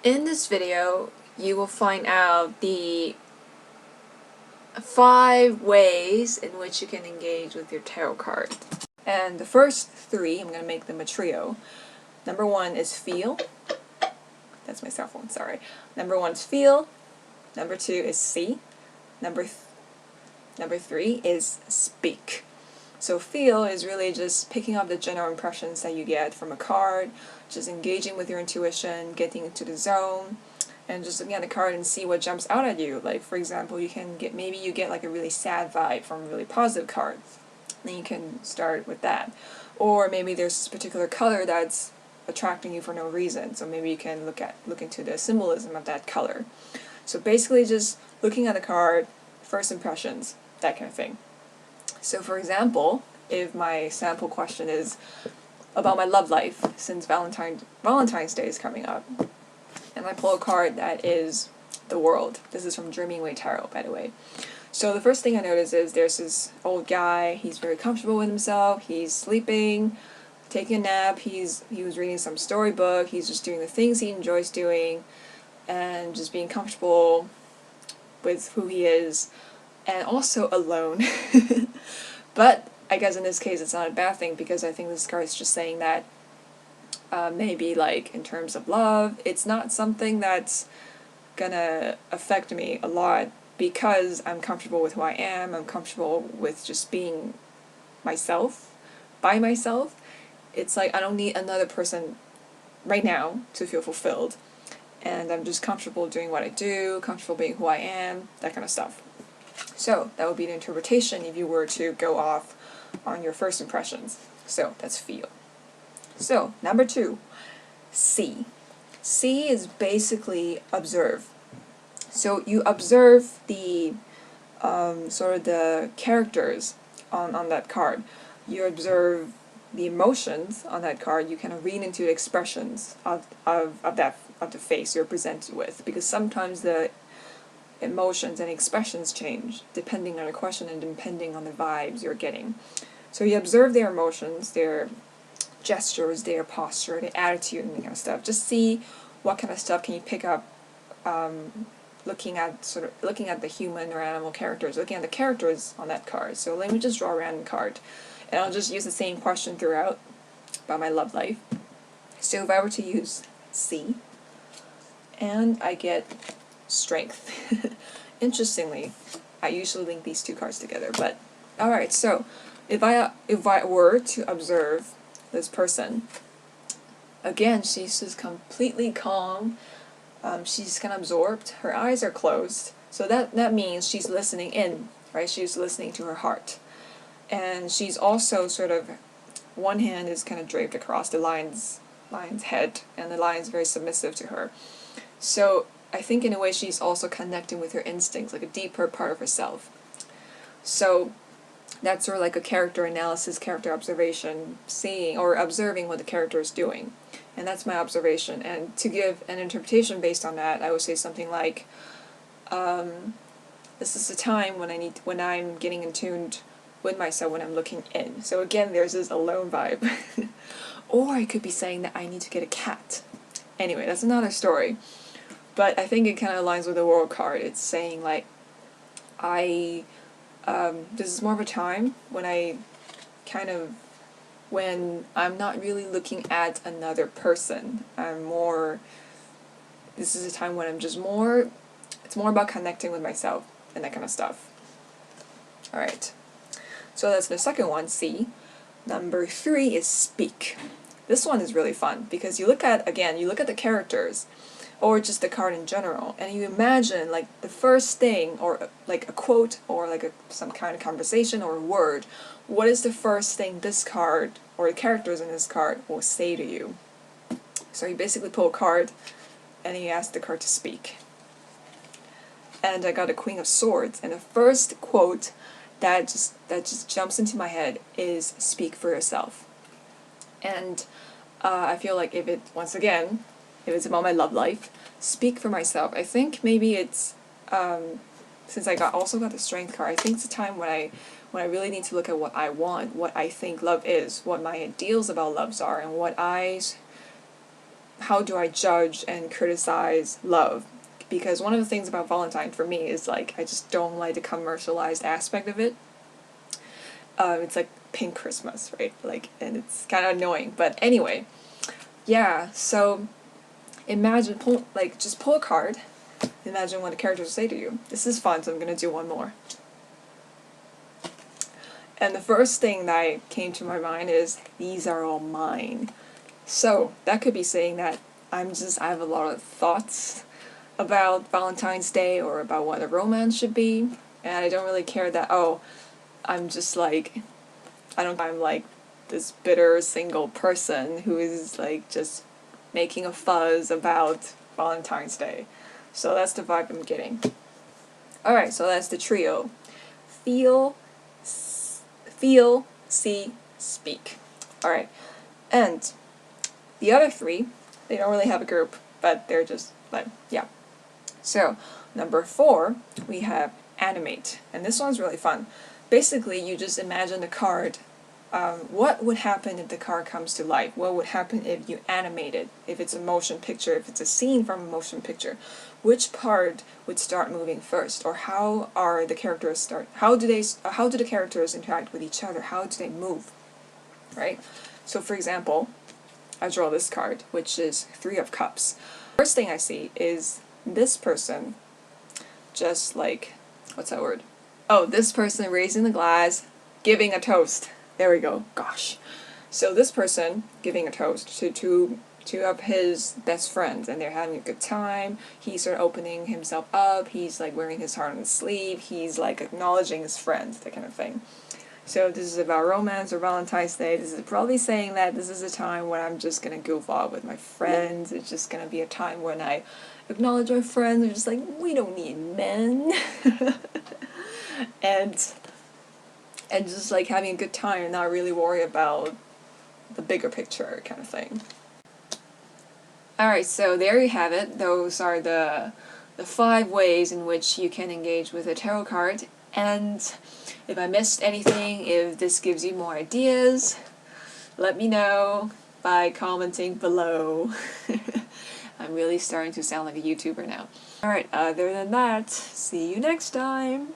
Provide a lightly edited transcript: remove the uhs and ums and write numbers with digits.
In this video, you will find out the 5 ways in which you can engage with your tarot card. And the first 3, I'm going to make them a trio. Number 1 is feel. That's my cell phone, sorry. Number 1 is feel. Number 2 is see. Number 3 is speak. So feel is really just picking up the general impressions that you get from a card, just engaging with your intuition, getting into the zone, and just looking at the card and see what jumps out at you. Like, for example, maybe you get like a really sad vibe from a really positive card. Then you can start with that. Or maybe there's this particular color that's attracting you for no reason, so maybe you can look into the symbolism of that color. So basically just looking at the card, first impressions, that kind of thing. So for example, if my sample question is about my love life, since Valentine's Day is coming up, and I pull a card that is the World. This is from Dreaming Way Tarot, by the way. So the first thing I notice is there's this old guy, he's very comfortable with himself, he's sleeping, taking a nap, he was reading some storybook, he's just doing the things he enjoys doing, and just being comfortable with who he is, and also alone. But I guess in this case it's not a bad thing, because I think this card is just saying that maybe like in terms of love, it's not something that's gonna affect me a lot because I'm comfortable with who I am, I'm comfortable with just being myself, by myself. It's like I don't need another person right now to feel fulfilled, and I'm just comfortable doing what I do, comfortable being who I am, that kind of stuff. So that would be the interpretation if you were to go off on your first impressions. So that's feel. So number 2, see. See is basically observe. So you observe the sort of the characters on that card. You observe the emotions on that card. You kind of read into the expressions of the face you're presented with, because sometimes the emotions and expressions change depending on the question and depending on the vibes you're getting. So you observe their emotions, their gestures, their posture, their attitude, and that kind of stuff. Just see what kind of stuff can you pick up looking at the human or animal characters, looking at the characters on that card. So let me just draw a random card, and I'll just use the same question throughout about my love life. So if I were to use see, and I get strength. Interestingly, I usually link these 2 cards together, but alright, so if I were to observe this person, again, she's just completely calm, she's kind of absorbed, her eyes are closed, so that means she's listening in, right? She's listening to her heart. And she's also sort of, one hand is kind of draped across the lion's head, and the lion's very submissive to her. So I think in a way she's also connecting with her instincts, like a deeper part of herself. So that's sort of like a character analysis, character observation, seeing or observing what the character is doing. And that's my observation. And to give an interpretation based on that, I would say something like, this is the time when I'm getting in tune with myself, when I'm looking in. So again, there's this alone vibe. Or I could be saying that I need to get a cat. Anyway, that's another story. But I think it kind of aligns with the World card. It's saying like, this is more of a time when when I'm not really looking at another person. This is a time when it's more about connecting with myself and that kind of stuff. Alright, so that's the second one, see. Number 3 is speak. This one is really fun, because you look at the characters, or just the card in general, and you imagine like the first thing, or like a quote, or like some kind of conversation or a word. What is the first thing this card, or the characters in this card, will say to you? So you basically pull a card, and you ask the card to speak. And I got a Queen of Swords, and the first quote that just jumps into my head is "Speak for yourself." And I feel like if it's about my love life, speak for myself. I think maybe it's, since I also got the Strength card, I think it's a time when I really need to look at what I want, what I think love is, what my ideals about loves are, and what I how do I judge and criticize love? Because one of the things about Valentine for me is like I just don't like the commercialized aspect of it. It's like pink Christmas, right? Like, and it's kind of annoying. But anyway, yeah. So imagine just pull a card. Imagine what the characters say to you. This is fun, so I'm gonna do one more. And the first thing that came to my mind is these are all mine. So that could be saying that I have a lot of thoughts about Valentine's Day or about what a romance should be, and I don't really care that I'm just like I'm like this bitter single person who is like just making a fuzz about Valentine's Day. So that's the vibe I'm getting. Alright, so that's the trio. Feel, see, speak. Alright, and the other three, they don't really have a group, but they're just like, yeah. So, number 4, we have Animate, and this one's really fun. Basically, you just imagine the card. What would happen if the card comes to life? What would happen if you animate it? If it's a motion picture, if it's a scene from a motion picture, which part would start moving first? Or how are the characters start? How do the characters interact with each other? How do they move? Right? So, for example, I draw this card, which is 3 of Cups. First thing I see is this person just like, what's that word? Oh, this person raising the glass, giving a toast. There we go. Gosh. So this person giving a toast to two of his best friends, and they're having a good time. He's sort of opening himself up. He's like wearing his heart on his sleeve. He's like acknowledging his friends, that kind of thing. So this is about romance or Valentine's Day. This is probably saying that this is a time when I'm just gonna goof off with my friends. It's just gonna be a time when I acknowledge my friends. I'm just like, we don't need men. and just like having a good time and not really worry about the bigger picture kind of thing. Alright, so there you have it. Those are the 5 ways in which you can engage with a tarot card. And if I missed anything, if this gives you more ideas, let me know by commenting below. I'm really starting to sound like a YouTuber now. Alright, other than that, see you next time!